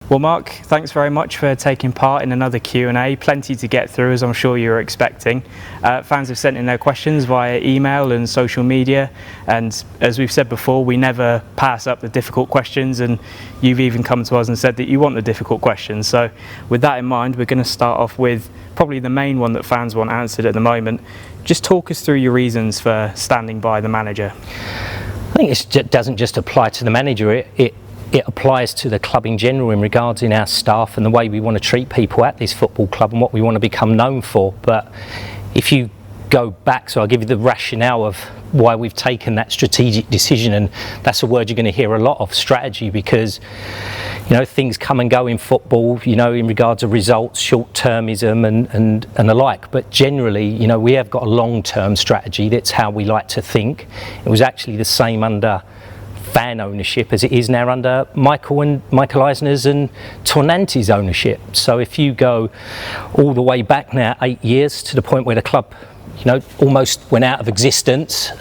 Well, Mark, thanks very much for taking part in another Q&A. Plenty to get through, as I'm sure you were expecting. Fans have sent in their questions via email and social media, and as we've said before, we never pass up the difficult questions, and you've even come to us and said that you want the difficult questions. So with that in mind, we're going to start off with probably the main one that fans want answered at the moment. Just talk us through your reasons for standing by the manager. I think it doesn't just apply to the manager, it applies to the club in general in regards in our staff and the way we want to treat people at this football club and what we want to become known for. But if you go back, so I'll give you the rationale of why we've taken that strategic decision, and that's a word you're going to hear a lot of, strategy, because things come and go in football, in regards to results, short-termism and the like, but generally we have got a long-term strategy. That's how we like to think. It was actually the same under fan ownership as it is now under Michael Eisner's and Tornante's ownership. So if you go all the way back now 8 years to the point where the club almost went out of existence,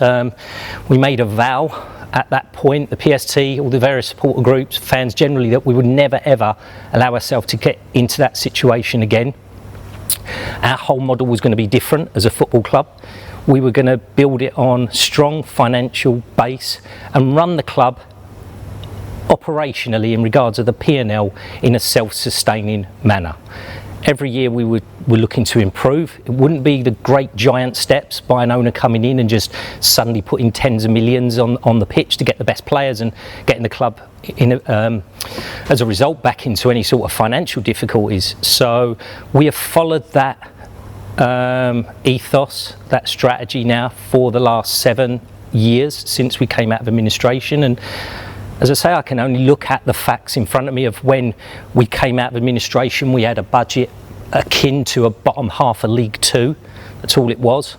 we made a vow at that point, the PST, all the various supporter groups, fans generally, that we would never ever allow ourselves to get into that situation again. Our whole model was going to be different as a football club. We were going to build it on strong financial base and run the club operationally in regards of the P&L in a self-sustaining manner. Every year we were looking to improve. It wouldn't be the great giant steps by an owner coming in and just suddenly putting tens of millions on the pitch to get the best players and getting the club as a result back into any sort of financial difficulties. So we have followed that ethos, that strategy now for the last 7 years since we came out of administration. And as I say, I can only look at the facts in front of me of when we came out of administration. We had a budget akin to a bottom half of League Two. That's all it was.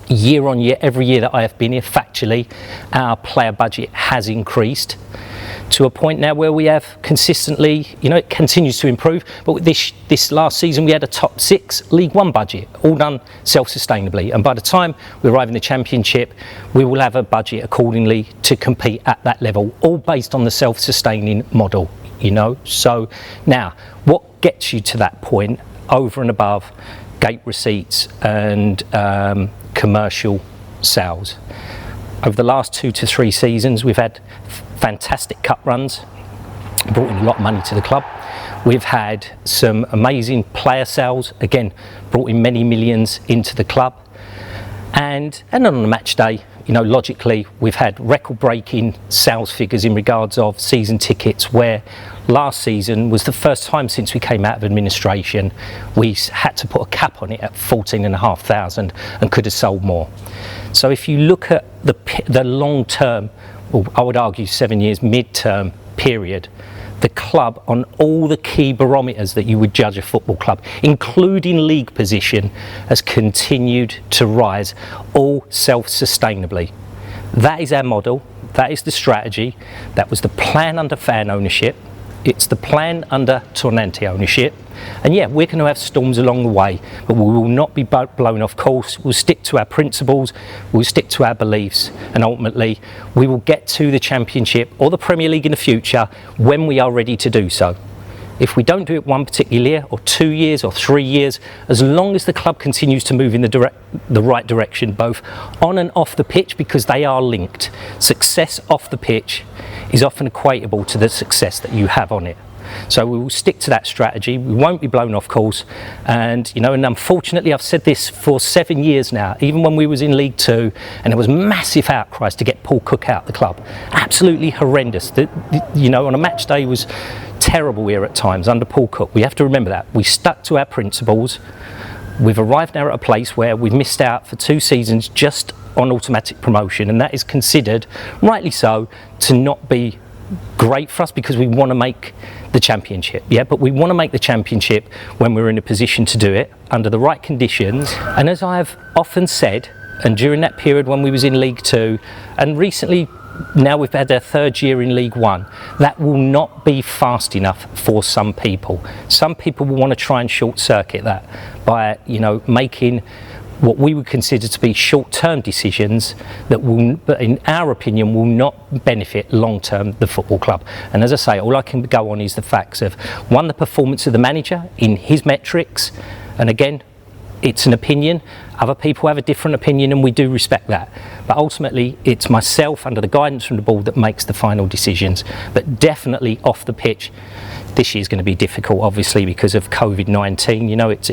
Year on year, every year that I have been here, factually, our player budget has increased to a point now where we have consistently, it continues to improve, but this last season we had a top 6 League One budget, all done self-sustainably, and by the time we arrive in the Championship we will have a budget accordingly to compete at that level, all based on the self-sustaining model, So now, what gets you to that point over and above gate receipts and commercial sales? Over the last 2 to 3 seasons we've had fantastic cup runs, brought in a lot of money to the club. We've had some amazing player sales, again brought in many millions into the club, and on a match day, logically we've had record-breaking sales figures in regards of season tickets, where last season was the first time since we came out of administration we had to put a cap on it at 14,500 and could have sold more. So if you look at the long term, well, I would argue 7 years mid-term period, the club on all the key barometers that you would judge a football club, including league position, has continued to rise, all self-sustainably. That is our model, that is the strategy, that was the plan under fan ownership, it's the plan under Tornante ownership, and yeah, we're going to have storms along the way, but we will not be blown off course. We'll stick to our principles, we'll stick to our beliefs, and ultimately we will get to the Championship or the Premier League in the future when we are ready to do so. If we don't do it one particular year or 2 years or 3 years, as long as the club continues to move in the right direction, both on and off the pitch, because they are linked. Success off the pitch is often equatable to the success that you have on it. So we will stick to that strategy. We won't be blown off course, and and unfortunately I've said this for 7 years now, even when we was in League Two and there was massive outcries to get Paul Cook out of the club, absolutely horrendous. On a match day was terrible here at times under Paul Cook. We have to remember that. We stuck to our principles. We've arrived now at a place where we've missed out for 2 seasons just on automatic promotion, and that is considered, rightly so, to not be great for us because we want to make the Championship, but we want to make the Championship when we're in a position to do it under the right conditions. And as I have often said, and during that period when we was in League Two, and recently now we've had our 3rd year in League One, that will not be fast enough for some people. Some people will want to try and short circuit that by making what we would consider to be short-term decisions that will, in our opinion, will not benefit long-term the football club. And as I say, all I can go on is the facts of, one, the performance of the manager in his metrics, and again, it's an opinion. Other people have a different opinion and we do respect that. But ultimately, it's myself under the guidance from the board that makes the final decisions. But definitely off the pitch, this year's going to be difficult, obviously, because of COVID-19. You know, it's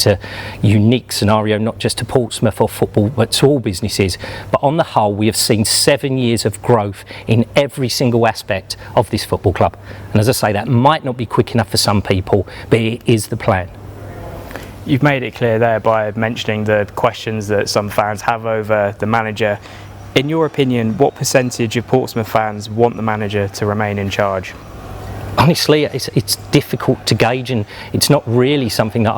a unique scenario, not just to Portsmouth or football, but to all businesses. But on the whole, we have seen 7 years of growth in every single aspect of this football club. And as I say, that might not be quick enough for some people, but it is the plan. You've made it clear there by mentioning the questions that some fans have over the manager. In your opinion, what percentage of Portsmouth fans want the manager to remain in charge? Honestly, it's difficult to gauge, and it's not really something that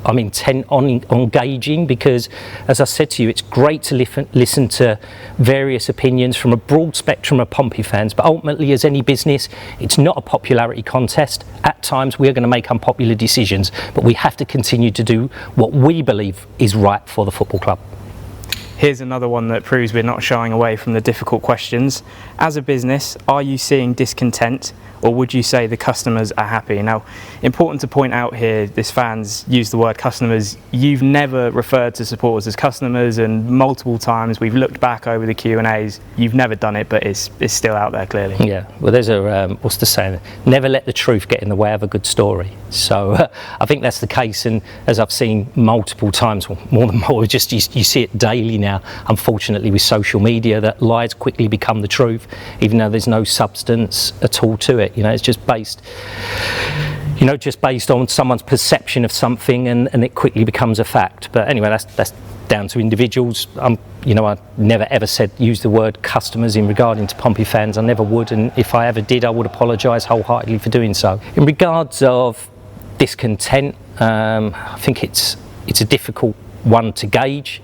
I'm intent on engaging, because, as I said to you, it's great to listen to various opinions from a broad spectrum of Pompey fans, but ultimately, as any business, it's not a popularity contest. At times we are going to make unpopular decisions, but we have to continue to do what we believe is right for the football club. Here's another one that proves we're not shying away from the difficult questions. As a business, are you seeing discontent, or would you say the customers are happy? Now, important to point out here, this fans use the word customers. You've never referred to supporters as customers, and multiple times we've looked back over the Q&As. You've never done it, but it's still out there clearly. Yeah, well, there's a, what's the saying? Never let the truth get in the way of a good story. So I think that's the case, and as I've seen multiple times, well, more than more, just you see it daily now, unfortunately, with social media, that lies quickly become the truth, even though there's no substance at all to it. You know, it's just based, you know, just based on someone's perception of something, and it quickly becomes a fact. But anyway, that's down to individuals. You know, I never ever use the word customers in regarding to Pompey fans. I never would, and if I ever did, I would apologise wholeheartedly for doing so. In regards of discontent, I think it's a difficult one to gauge.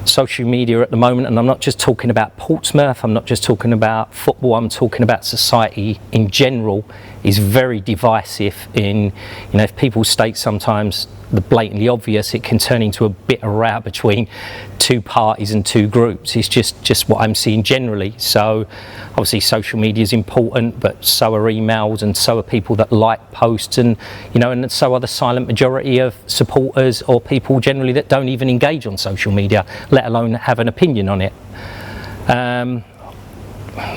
Social media at the moment, and I'm not just talking about Portsmouth, I'm not just talking about football, I'm talking about society in general, is very divisive. In, you know, if people state sometimes the blatantly obvious, it can turn into a bit of row between two parties and two groups. It's just what I'm seeing generally. So obviously social media is important, but so are emails, and so are people that like posts, and you know, and so are the silent majority of supporters or people generally that don't even engage on social media, let alone have an opinion on it.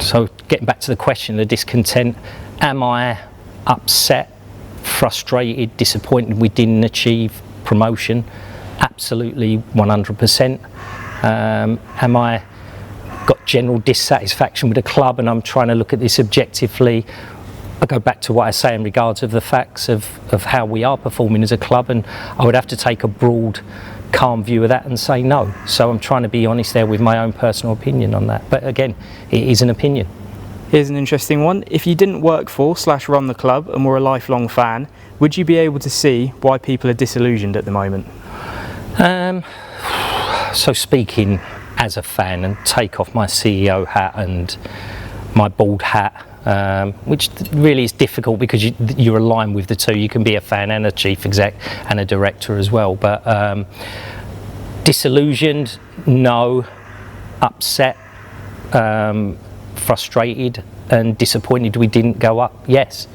So getting back to the question, the discontent, am I upset, frustrated, disappointed we didn't achieve promotion? Absolutely, 100%. Am I got general dissatisfaction with the club, and I'm trying to look at this objectively? I go back to what I say in regards of the facts of how we are performing as a club, and I would have to take a broad, calm view of that and say no. So I'm trying to be honest there with my own personal opinion on that. But again, it is an opinion. Here's an interesting one. If you didn't work for / run the club and were a lifelong fan, would you be able to see why people are disillusioned at the moment? So speaking as a fan, and take off my CEO hat and my board hat, which really is difficult because you're aligned with the two. You can be a fan and a chief exec and a director as well. But disillusioned, no. Upset, frustrated and disappointed we didn't go up, yes.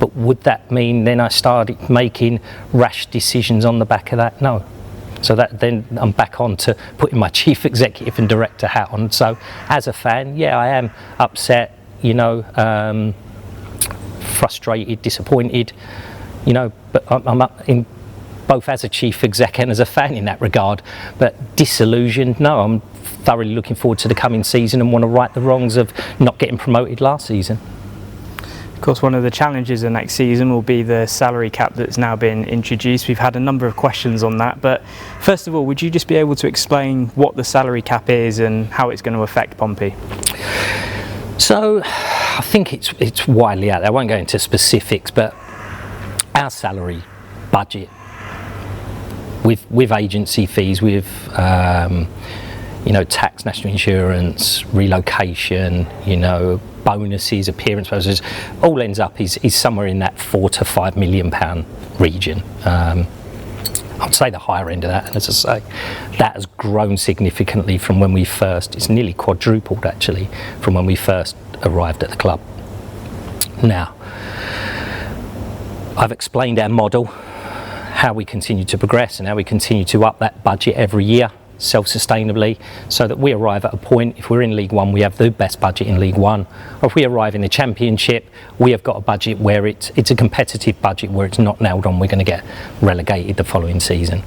But would that mean then I started making rash decisions on the back of that? No. So that then I'm back on to putting my chief executive and director hat on. So as a fan, yeah, I am upset, you know, frustrated, disappointed, you know, but I'm up in both as a chief exec and as a fan in that regard. But disillusioned, no, I'm thoroughly looking forward to the coming season and want to right the wrongs of not getting promoted last season. Of course, one of the challenges of next season will be the salary cap that's now been introduced. We've had a number of questions on that, but first of all, would you just be able to explain what the salary cap is and how it's going to affect Pompey? So I think it's widely out there. I won't go into specifics, but our salary budget with agency fees, with you know, tax, national insurance, relocation, you know, bonuses, appearance bonuses, all ends up is somewhere in that £4 to £5 million region. I'd say the higher end of that, and as I say, that has grown significantly from when we first, it's nearly quadrupled actually, from when we first arrived at the club. Now, I've explained our model, how we continue to progress and how we continue to up that budget every year self-sustainably, so that we arrive at a point, if we're in League One, we have the best budget in League One, or if we arrive in the Championship, we have got a budget where it's a competitive budget, where it's not nailed on we're going to get relegated the following season.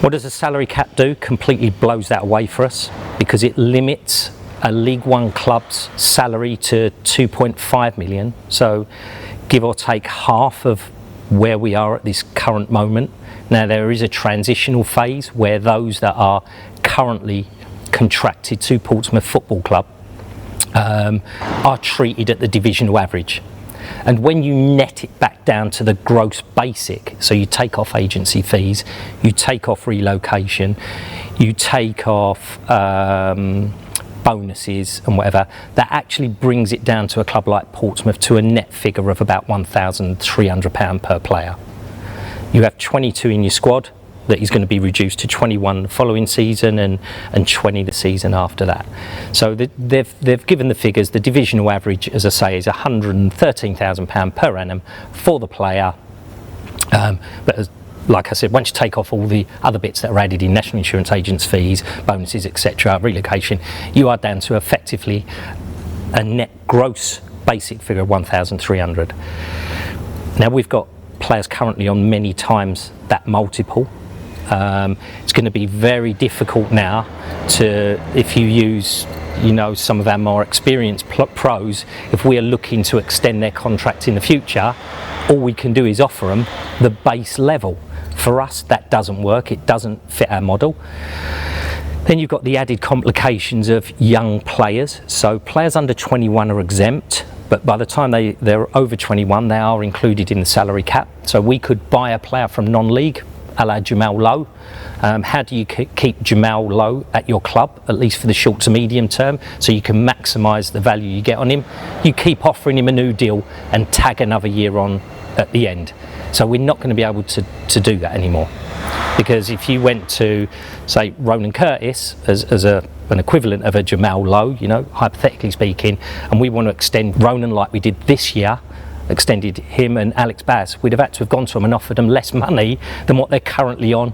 What does the salary cap do? Completely blows that away for us, because it limits a League One club's salary to 2.5 million, so give or take half of where we are at this current moment. Now, there is a transitional phase where those that are currently contracted to Portsmouth Football Club are treated at the divisional average. And when you net it back down to the gross basic, so you take off agency fees, you take off relocation, you take off bonuses and whatever, that actually brings it down to a club like Portsmouth to a net figure of about £1,300 per player. You have 22 in your squad that is going to be reduced to 21 the following season and 20 the season after that. So they've given the figures. The divisional average, as I say, is £113,000 per annum for the player. But like I said, once you take off all the other bits that are added in, national insurance agents fees, bonuses, etc., relocation, you are down to effectively a net gross basic figure of 1,300. Now, we've got players currently on many times that multiple. It's going to be very difficult now to, if you use, you know, some of our more experienced pros, if we are looking to extend their contract in the future, all we can do is offer them the base level. For us, that doesn't work. It doesn't fit our model. Then you've got the added complications of young players. So players under 21 are exempt, but by the time they're over 21, they are included in the salary cap. So we could buy a player from non-league, a la Jamal Lowe. How do you keep Jamal Lowe at your club, at least for the short to medium term, so you can maximise the value you get on him? You keep offering him a new deal and tag another year on at the end. So we're not going to be able to do that anymore. Because if you went to, say, Ronan Curtis as an equivalent of a Jamal Lowe, you know, hypothetically speaking, and we want to extend Ronan like we did this year, extended him and Alex Bass, we'd have had to have gone to them and offered them less money than what they're currently on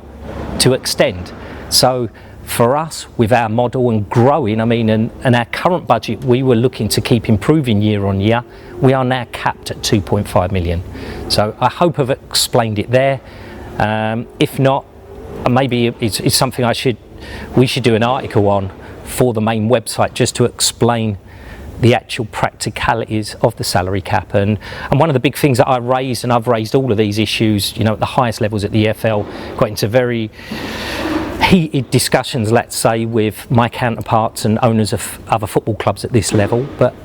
to extend. So for us, with our model and growing, I mean, and our current budget, we were looking to keep improving year on year. We are now capped at 2.5 million. So I hope I've explained it there. If not, maybe it's something we should do an article on for the main website, just to explain the actual practicalities of the salary cap. And one of the big things that I raised, and I've raised all of these issues, you know, at the highest levels at the EFL, got into very heated discussions, let's say, with my counterparts and owners of other football clubs at this level. But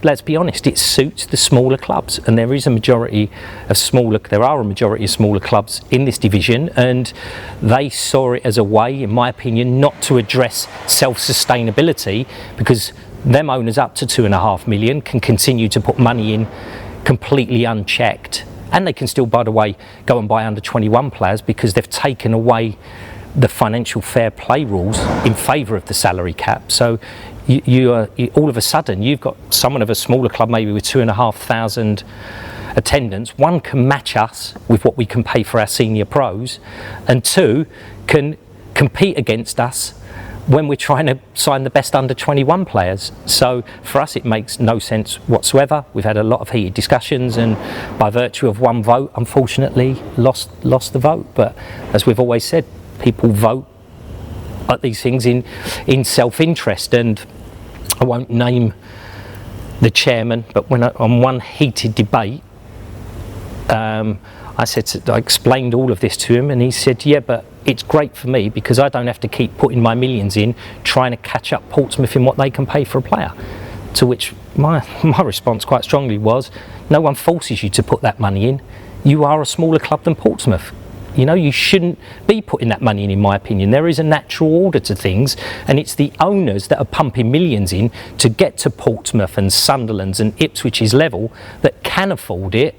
let's be honest, it suits the smaller clubs, and there are a majority of smaller clubs in this division, and they saw it as a way, in my opinion, not to address self-sustainability, because them owners up to 2.5 million can continue to put money in completely unchecked, and they can still, by the way, go and buy under 21 players, because they've taken away the financial fair play rules in favour of the salary cap. So you all of a sudden, you've got someone of a smaller club, maybe with 2,500 attendance. One, can match us with what we can pay for our senior pros, and two, can compete against us when we're trying to sign the best under 21 players. So for us, it makes no sense whatsoever. We've had a lot of heated discussions, and by virtue of one vote, unfortunately, lost the vote. But as we've always said, people vote at these things in self-interest, and I won't name the chairman, but on one heated debate, I explained all of this to him, and he said, yeah, but it's great for me because I don't have to keep putting my millions in trying to catch up Portsmouth in what they can pay for a player. To which my response quite strongly was, no one forces you to put that money in. You are a smaller club than Portsmouth. You know, you shouldn't be putting that money in my opinion. There is a natural order to things, and it's the owners that are pumping millions in to get to Portsmouth and Sunderland's and Ipswich's level that can afford it,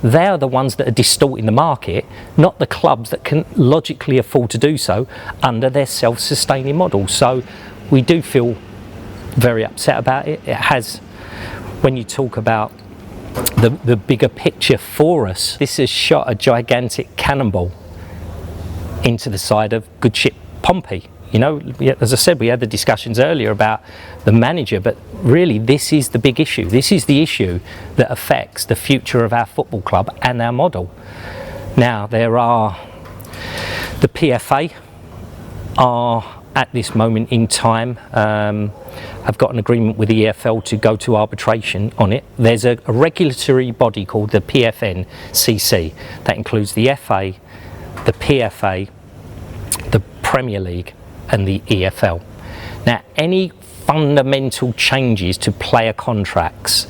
they are the ones that are distorting the market, not the clubs that can logically afford to do so under their self-sustaining model. So we do feel very upset about it. It has, when you talk about the bigger picture for us, this has shot a gigantic cannonball into the side of good ship Pompey. You know, as I said, we had the discussions earlier about the manager, but really this is the big issue. This is the issue that affects the future of our football club and our model. Now, there are, the PFA are at this moment in time, I've got an agreement with the EFL to go to arbitration on it. There's a regulatory body called the PFNCC that includes the FA, the PFA, the Premier League and the EFL. Now, any fundamental changes to player contracts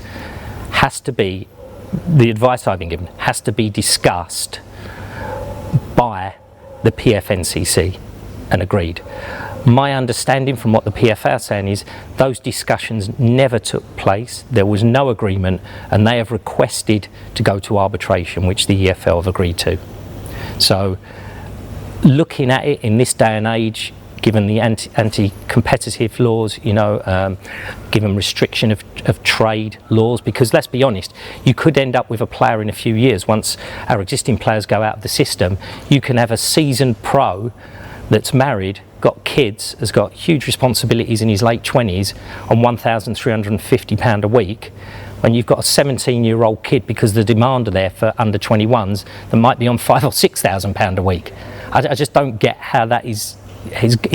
has to be, the advice I've been given, has to be discussed by the PFNCC and agreed. My understanding from what the PFA are saying is those discussions never took place, there was no agreement, and they have requested to go to arbitration, which the EFL have agreed to. So looking at it in this day and age, given the anti-competitive laws, you know, given restriction of trade laws, because let's be honest, you could end up with a player in a few years, once our existing players go out of the system, you can have a seasoned pro that's married, got kids, has got huge responsibilities in his late 20s on £1,350 a week, when you've got a 17-year-old kid, because the demand are there for under 21s that might be on £5,000 or £6,000 a week. I just don't get how that is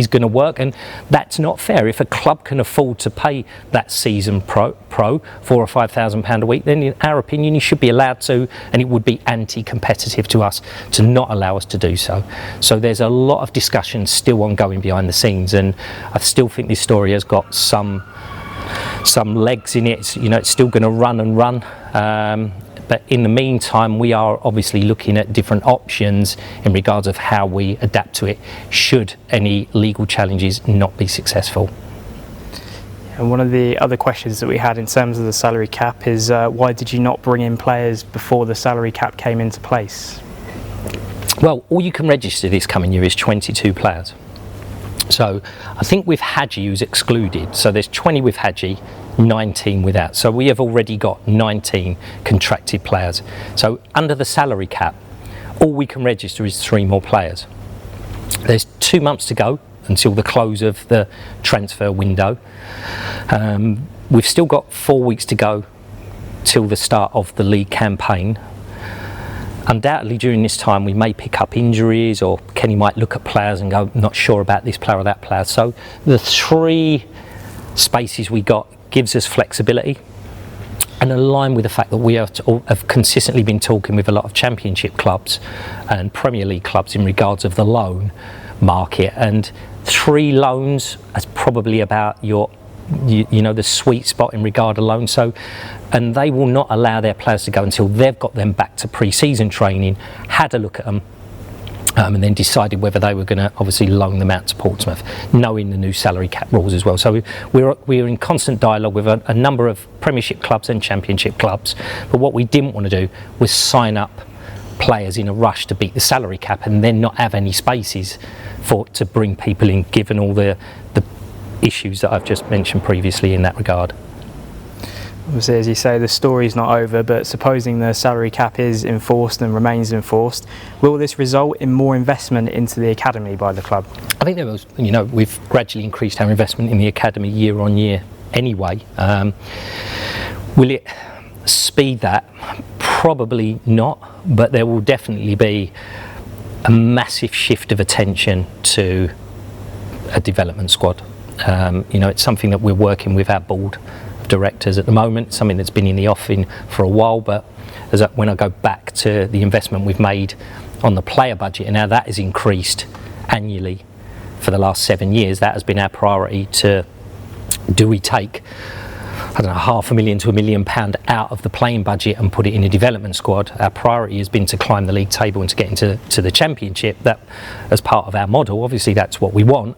going to work, and that's not fair. If a club can afford to pay that season pro £4,000 or £5,000 a week, then in our opinion you should be allowed to, and it would be anti-competitive to us to not allow us to do so. So there's a lot of discussion still ongoing behind the scenes, and I still think this story has got some legs in it. You know, it's still going to run and run. But in the meantime, we are obviously looking at different options in regards of how we adapt to it should any legal challenges not be successful. And one of the other questions that we had in terms of the salary cap is why did you not bring in players before the salary cap came into place? Well, all you can register this coming year is 22 players. So I think with Hadji who's excluded, so there's 20 with Hadji, 19 without. So we have already got 19 contracted players. So under the salary cap, all we can register is 3 more players. There's 2 months to go until the close of the transfer window. We've still got 4 weeks to go till the start of the league campaign. Undoubtedly during this time we may pick up injuries, or Kenny might look at players and go, not sure about this player or that player. So the 3 spaces we got gives us flexibility, and align with the fact that we have consistently been talking with a lot of championship clubs and Premier League clubs in regards of the loan market, and 3 loans is probably about you know, the sweet spot in regard to loans. So, and they will not allow their players to go until they've got them back to pre-season training, had a look at them, and then decided whether they were going to obviously loan them out to Portsmouth, knowing the new salary cap rules as well. So we're in constant dialogue with a number of Premiership clubs and Championship clubs, but what we didn't want to do was sign up players in a rush to beat the salary cap and then not have any spaces to bring people in, given all the issues that I've just mentioned previously in that regard. Obviously, as you say, the story's not over, but supposing the salary cap is enforced and remains enforced, will this result in more investment into the academy by the club? I think there was, you know, we've gradually increased our investment in the academy year on year anyway. Will it speed that? Probably not, but there will definitely be a massive shift of attention to a development squad. You know, it's something that we're working with our board of directors at the moment, something that's been in the offing for a while, but when I go back to the investment we've made on the player budget, and now that has increased annually for the last 7 years, that has been our priority. Do we take, I don't know, £500,000 to £1 million out of the playing budget and put it in a development squad? Our priority has been to climb the league table and to get into the championship. That, as part of our model, obviously that's what we want.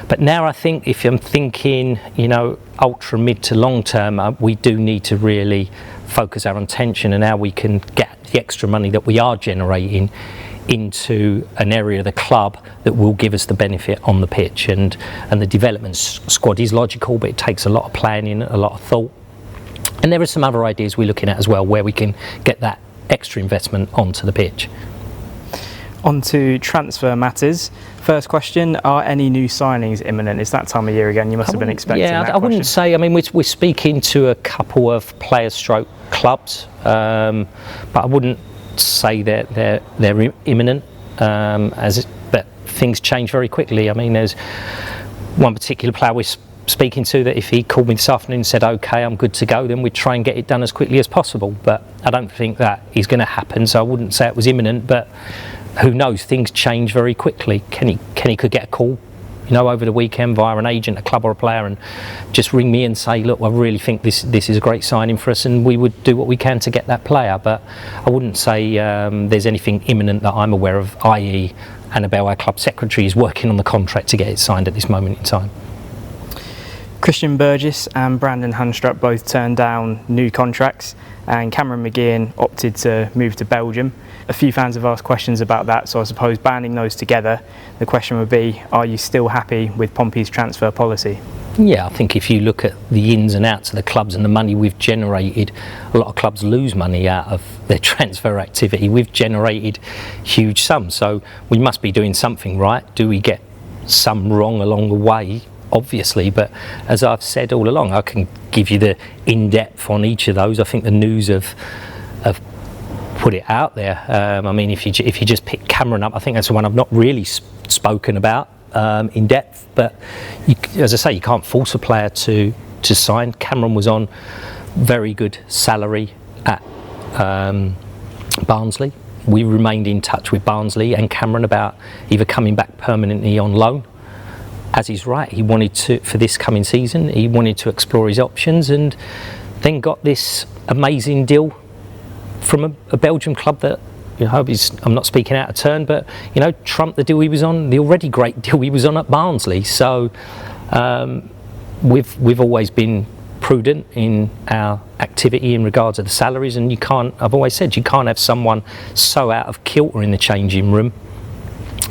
But now I think if I'm thinking, you know, ultra mid to long term, we do need to really focus our attention and how we can get the extra money that we are generating into an area of the club that will give us the benefit on the pitch. And the development squad is logical, but it takes a lot of planning, a lot of thought. And there are some other ideas we're looking at as well where we can get that extra investment onto the pitch. On to transfer matters. First question, are any new signings imminent? It's that time of year again, you must have been expecting that question. I wouldn't say, I mean, we're speaking to a couple of players stroke clubs, but I wouldn't say that they're imminent, but things change very quickly. I mean, there's one particular player we're speaking to that if he called me this afternoon and said, okay, I'm good to go, then we'd try and get it done as quickly as possible. But I don't think that is going to happen, so I wouldn't say it was imminent, but who knows, things change very quickly. Kenny could get a call, over the weekend via an agent, a club or a player, and just ring me and say, look, I really think this is a great signing for us, and we would do what we can to get that player. But I wouldn't say there's anything imminent that I'm aware of, i.e. Annabelle, our club secretary, is working on the contract to get it signed at this moment in time. Christian Burgess and Brandon Hunstrup both turned down new contracts, and Cameron McGeehan opted to move to Belgium. A few fans have asked questions about that, so I suppose banding those together, the question would be, are you still happy with Pompey's transfer policy? Yeah, I think if you look at the ins and outs of the clubs and the money we've generated, a lot of clubs lose money out of their transfer activity. We've generated huge sums, so we must be doing something right. Do we get some wrong along the way? Obviously, but as I've said all along, I can give you the in-depth on each of those. I think the news have put it out there. I mean, if you just pick Cameron up, I think that's the one I've not really spoken about in depth. But as I say, you can't force a player to sign. Cameron was on very good salary at Barnsley. We remained in touch with Barnsley and Cameron about either coming back permanently on loan. As he's right, he wanted to, for this coming season, he wanted to explore his options, and then got this amazing deal from a Belgian club that, I'm not speaking out of turn, but trumped the deal he was on, the already great deal he was on at Barnsley. So we've always been prudent in our activity in regards to the salaries, and I've always said you can't have someone so out of kilter in the changing room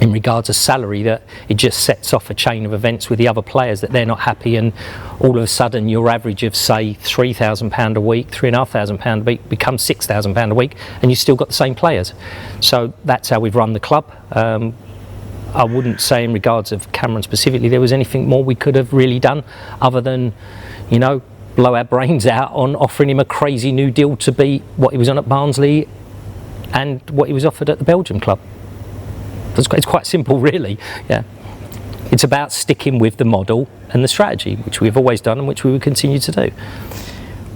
in regards to salary that it just sets off a chain of events with the other players that they're not happy, and all of a sudden your average of say £3,000 a week, £3,500 a week becomes £6,000 a week, and you've still got the same players. So that's how we've run the club. I wouldn't say in regards of Cameron specifically there was anything more we could have really done other than blow our brains out on offering him a crazy new deal to beat what he was on at Barnsley and what he was offered at the Belgian club. It's quite simple, really. Yeah, it's about sticking with the model and the strategy, which we've always done and which we will continue to do.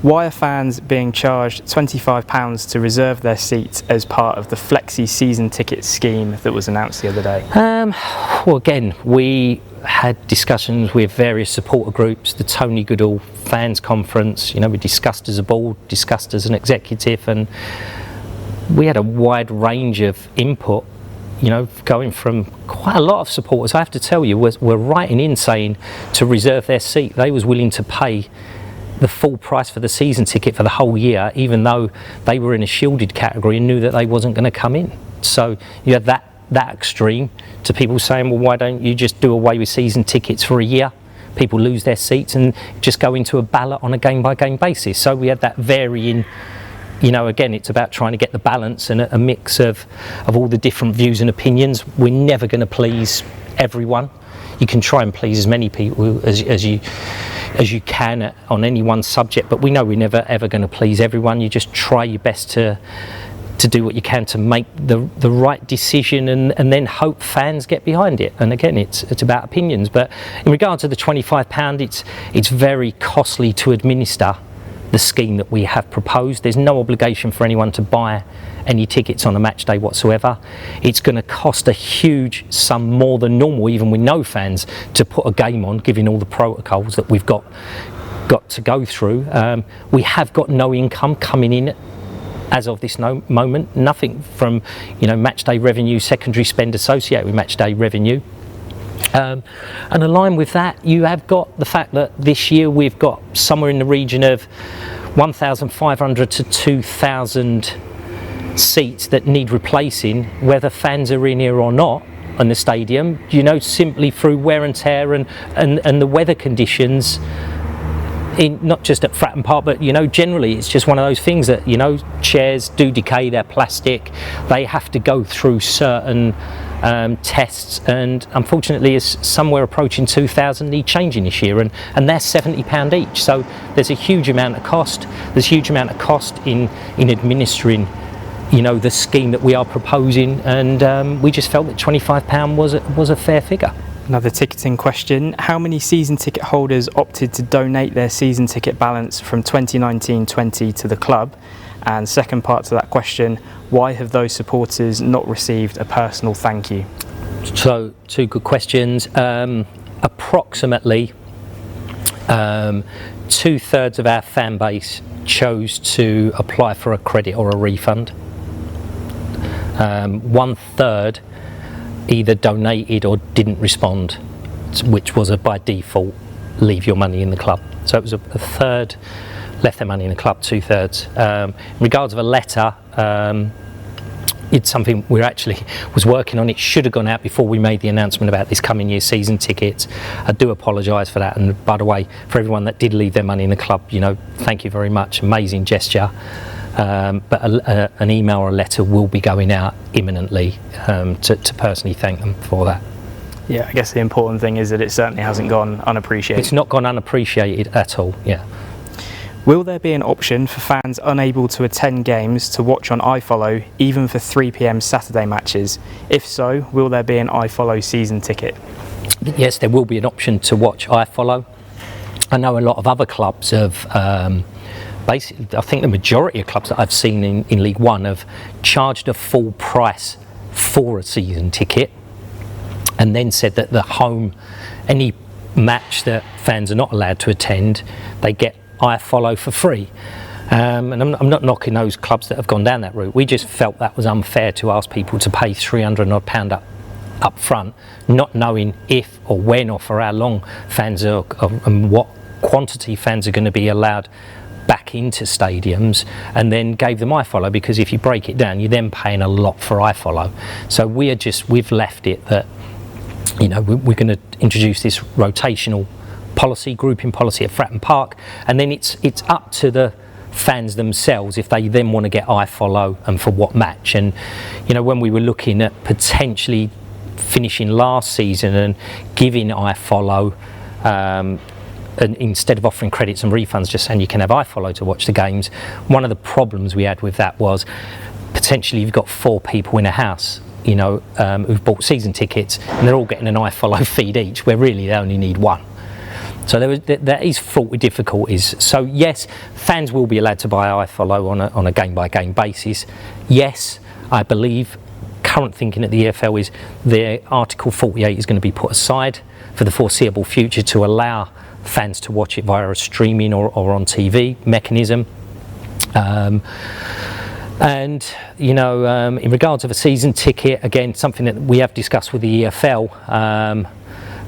Why are fans being charged £25 to reserve their seats as part of the flexi-season ticket scheme that was announced the other day? Well, again, we had discussions with various supporter groups, the Tony Goodall Fans Conference. We discussed as a board, discussed as an executive, and we had a wide range of input. Going from quite a lot of supporters, I have to tell you, were writing in saying to reserve their seat. They was willing to pay the full price for the season ticket for the whole year, even though they were in a shielded category and knew that they wasn't going to come in. So you had that extreme to people saying, well, why don't you just do away with season tickets for a year? People lose their seats and just go into a ballot on a game-by-game basis. So we had that varying. Again, it's about trying to get the balance and a mix of all the different views and opinions. We're never going to please everyone. You can try and please as many people as you can on any one subject, but we know we're never ever going to please everyone. You just try your best to do what you can to make the right decision, and then hope fans get behind it. And again, it's about opinions. But in regard to the £25, it's very costly to administer the scheme that we have proposed. There's no obligation for anyone to buy any tickets on a match day whatsoever. It's going to cost a huge sum more than normal, even with no fans, to put a game on, given all the protocols that we've got to go through. We have got no income coming in as of this moment, nothing from match day revenue, secondary spend associated with match day revenue. And aligned with that, you have got the fact that this year we've got somewhere in the region of 1,500 to 2,000 seats that need replacing, whether fans are in here or not on the stadium, simply through wear and tear and the weather conditions, not just at Fratton Park, but generally it's just one of those things that chairs do decay, they're plastic, they have to go through certain tests, and unfortunately is somewhere approaching 2,000 need changing this year, and they're £70 each. So there's a huge amount of cost. There's a huge amount of cost in administering the scheme that we are proposing, and we just felt that £25 was a fair figure. Another ticketing question: how many season ticket holders opted to donate their season ticket balance from 2019-20 to the club? And second part to that question, why have those supporters not received a personal thank you? So, two good questions. Approximately 2/3 of our fan base chose to apply for a credit or a refund. 1/3 either donated or didn't respond, which was by default, leave your money in the club. So it was a third left their money in the club, 2/3. In regards of a letter, it's something we actually was working on. It should have gone out before we made the announcement about this coming year's season tickets. I do apologise for that, and by the way, for everyone that did leave their money in the club, thank you very much, amazing gesture. But an email or a letter will be going out imminently to personally thank them for that. Yeah, I guess the important thing is that it certainly hasn't gone unappreciated. It's not gone unappreciated at all, yeah. Will there be an option for fans unable to attend games to watch on iFollow, even for 3 p.m. Saturday matches? If so, will there be an iFollow season ticket? Yes, there will be an option to watch iFollow. I know a lot of other clubs have, basically, I think the majority of clubs that I've seen in League One have charged a full price for a season ticket, and then said that any match that fans are not allowed to attend, they get iFollow for free. And I'm not knocking those clubs that have gone down that route. We just felt that was unfair to ask people to pay £300 up front, not knowing if or when or for how long fans are, and what quantity fans are going to be allowed back into stadiums, and then gave them iFollow, because if you break it down, you're then paying a lot for iFollow. So we've left it that we're going to introduce this rotational grouping policy at Fratton Park, and then it's up to the fans themselves if they then want to get iFollow and for what match. And when we were looking at potentially finishing last season and giving iFollow, and instead of offering credits and refunds, just saying you can have iFollow to watch the games, one of the problems we had with that was potentially you've got 4 people in a house who've bought season tickets, and they're all getting an iFollow feed each, where really they only need one. So that is fraught with difficulties. So yes, fans will be allowed to buy iFollow on a game-by-game basis. Yes, I believe current thinking at the EFL is the Article 48 is going to be put aside for the foreseeable future to allow fans to watch it via a streaming or on TV mechanism. And in regards of a season ticket, again, something that we have discussed with the EFL,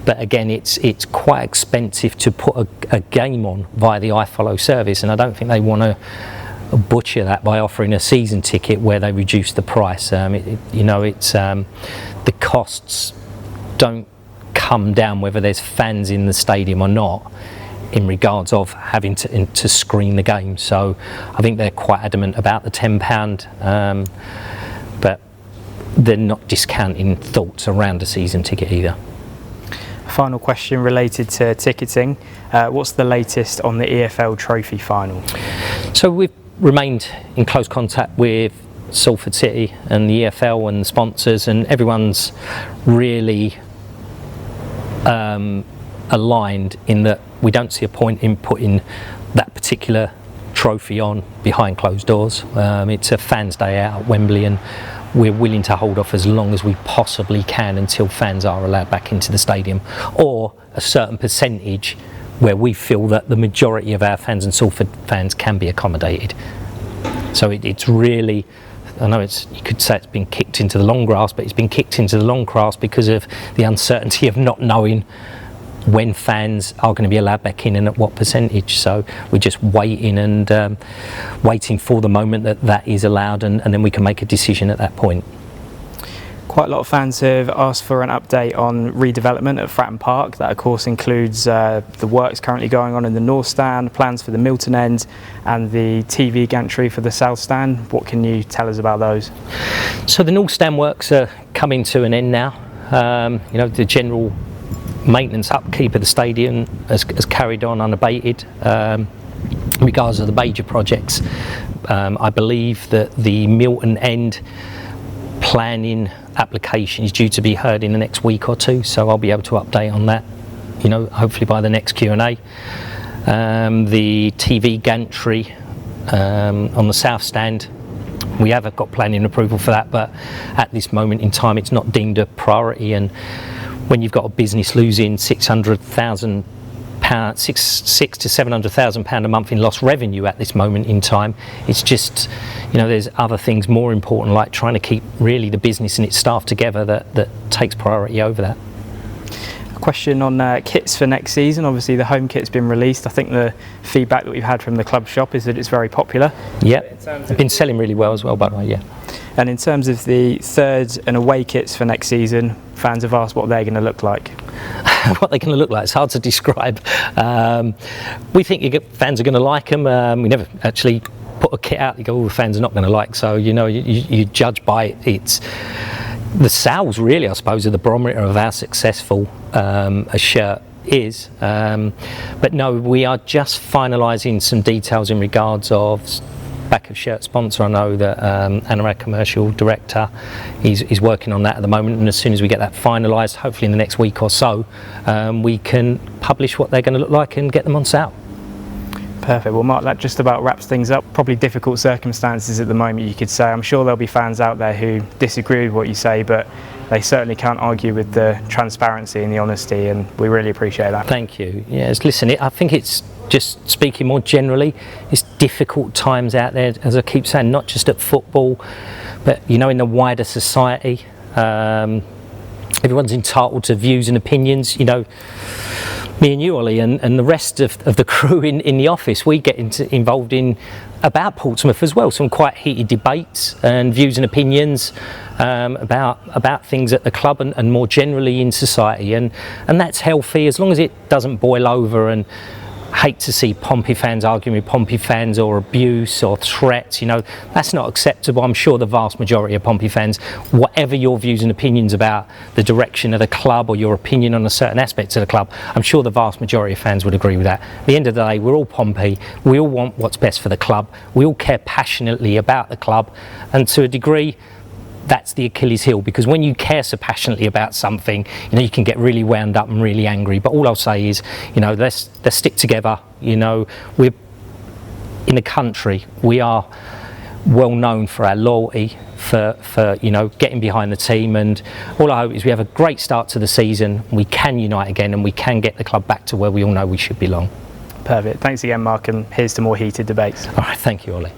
but again, it's quite expensive to put a game on via the iFollow service, and I don't think they want to butcher that by offering a season ticket where they reduce the price. The costs don't come down whether there's fans in the stadium or not, in regards of having to screen the game. So I think they're quite adamant about the £10, but they're not discounting thoughts around a season ticket either. Final question related to ticketing. What's the latest on the EFL Trophy final? So we've remained in close contact with Salford City and the EFL and the sponsors, and everyone's really aligned in that we don't see a point in putting that particular trophy on behind closed doors. It's a fans' day out at Wembley, and we're willing to hold off as long as we possibly can until fans are allowed back into the stadium, or a certain percentage where we feel that the majority of our fans and Salford fans can be accommodated. So it's really, I know you could say it's been kicked into the long grass, but it's been kicked into the long grass because of the uncertainty of not knowing when fans are going to be allowed back in and at what percentage. So we're just waiting and waiting for the moment that is allowed, and then we can make a decision at that point. Quite a lot of fans have asked for an update on redevelopment at Fratton Park. That of course includes the works currently going on in the North Stand, plans for the Milton End and the TV gantry for the South Stand. What can you tell us about those? So the North Stand works are coming to an end now. The general maintenance upkeep of the stadium has carried on unabated. Regardless of the major projects, I believe that the Milton End planning application is due to be heard in the next week or two, so I'll be able to update on that, hopefully by the next Q&A. The TV gantry on the South Stand, we have got planning approval for that, but at this moment in time it's not deemed a priority, and when you've got a business losing £600,000, £600,000 to £700,000 a month in lost revenue at this moment in time, it's just, there's other things more important, like trying to keep really the business and its staff together, that takes priority over that. A question on kits for next season. Obviously the home kit's been released. I think the feedback that we've had from the club shop is that it's very popular. Yeah, it's been selling really well as well, by the way, yeah. And in terms of the third and away kits for next season, fans have asked what they're going to look like. What they're going to look like, it's hard to describe. We think fans are going to like them. We never actually put a kit out you go, the fans are not going to like, so you judge by it. It's the sales really, I suppose, are the barometer of how successful a shirt is. But no, we are just finalising some details in regards of back of shirt sponsor. I know that Anna, our commercial director, is working on that at the moment, and as soon as we get that finalised, hopefully in the next week or so, we can publish what they're going to look like and get them on sale. Perfect. Well, Mark, that just about wraps things up. Probably difficult circumstances at the moment, you could say. I'm sure there'll be fans out there who disagree with what you say, but they certainly can't argue with the transparency and the honesty, and we really appreciate that. Thank you. Yes, listen, I think it's just speaking more generally, it's difficult times out there, as I keep saying, not just at football, but in the wider society. Everyone's entitled to views and opinions. Me and you, Ollie, and the rest of the crew in the office, we get involved in about Portsmouth as well. Some quite heated debates and views and opinions about things at the club and more generally in society, and that's healthy as long as it doesn't boil over. And hate to see Pompey fans arguing with Pompey fans, or abuse or threats. That's not acceptable. I'm sure the vast majority of Pompey fans, whatever your views and opinions about the direction of the club or your opinion on a certain aspect of the club, I'm sure the vast majority of fans would agree with that. At the end of the day, we're all Pompey. We all want what's best for the club. We all care passionately about the club, and to a degree, that's the Achilles heel, because when you care so passionately about something, you can get really wound up and really angry. But all I'll say is, let's stick together. We're in the country, we are well known for our loyalty, for getting behind the team, and all I hope is we have a great start to the season, we can unite again, and we can get the club back to where we all know we should belong. Perfect. Thanks again, Mark, and here's to more heated debates. All right, thank you, Ollie.